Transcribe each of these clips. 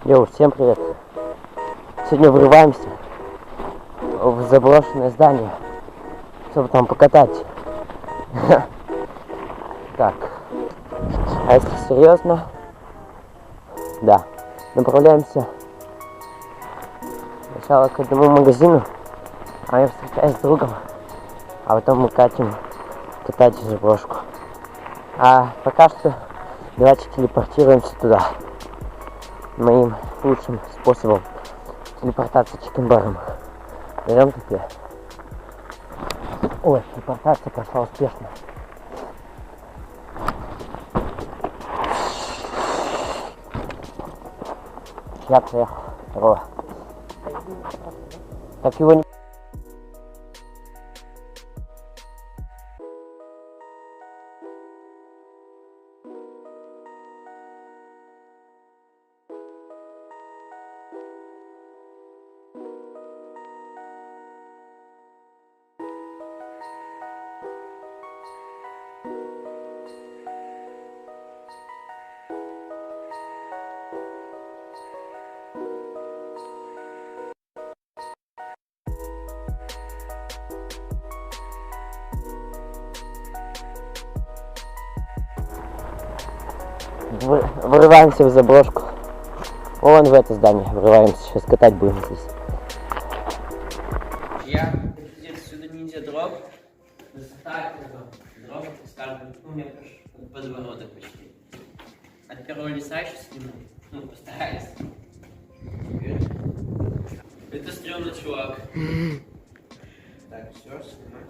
Йоу, всем привет! Сегодня врываемся в заброшенное здание, чтобы там покатать. Так, а если серьезно, да, направляемся сначала к одному магазину, а я встречаюсь с другом, а потом мы катать заброшку. А пока что давайте телепортируемся туда. Моим лучшим способом телепортации чикенбаром. Берем такие. Ой, телепортация прошла успешно. Я приехал. Здорово. Так его не... Вырываемся в заброшку. Вон в это здание вырываемся. Сейчас катать будем здесь. Я отсюда ниндзя дроп. Так, дроп, скажем, у меня подбородок почти. От первого лица еще сниму. Ну, постараюсь. Это стрёмный чувак. Так, все, снимай.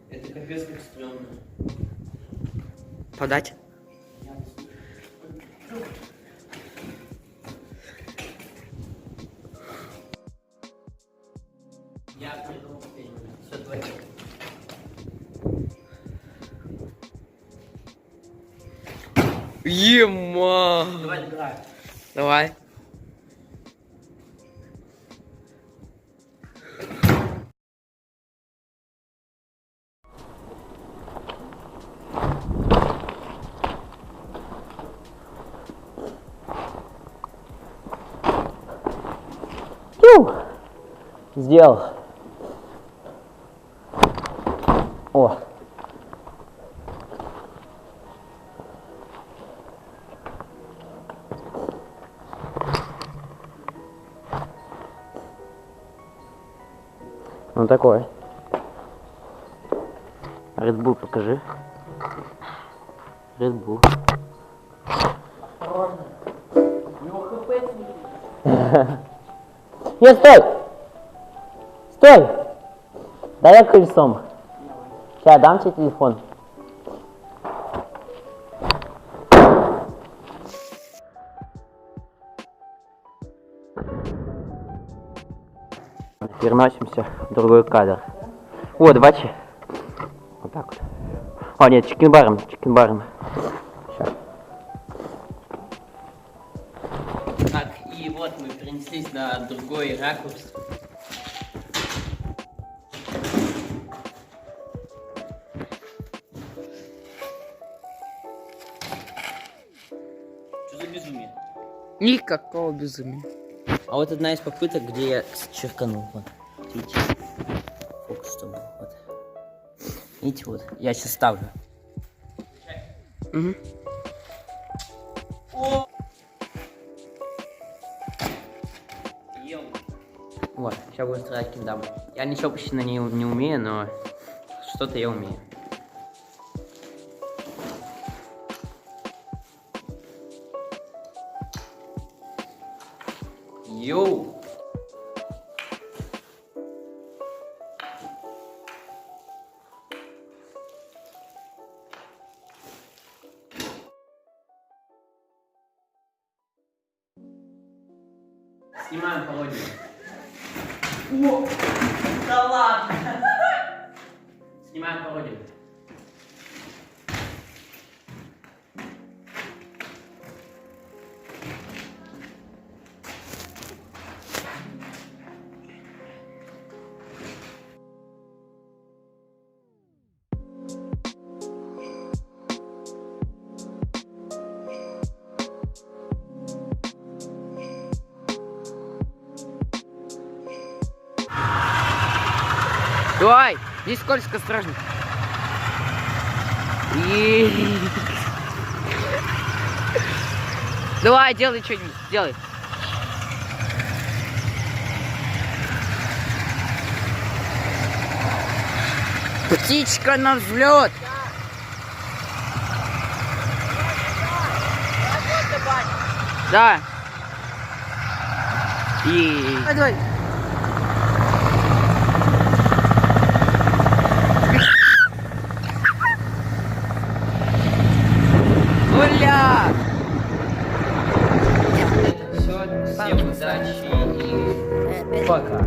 Это капец как стрёмно. Подать? Я придумал фильм. Все твое. Ема! Давай, играй. Давай. Сделал. О. Ну такой. Red Bull покажи. Red Bull. Осторожно. Его хп Нет, стой! Стой! Дай я колесом. Сейчас дам тебе телефон. Переносимся в другой кадр. О, давайте. Вот так вот. О, нет, чикенбаром. Сейчас. Так, и вот мы перенеслись на другой ракурс. Что за безумие? Никакого безумия. А вот одна из попыток, где я черканул. Вот. Видите? Фокус что был. Вот. Видите, вот. Я сейчас ставлю. Угу. Вот, сейчас будем строить киндам. Я ничего почти на ней не умею, но что-то я умею. Йоу! Снимаем пародию. О, да ладно! Снимаем пародию. Давай, не скользко, осторожно. И... Давай, делай что-нибудь, делай. Птичка на взлет. Да. И... Давай. Уля! Это все. Всем удачи и пока.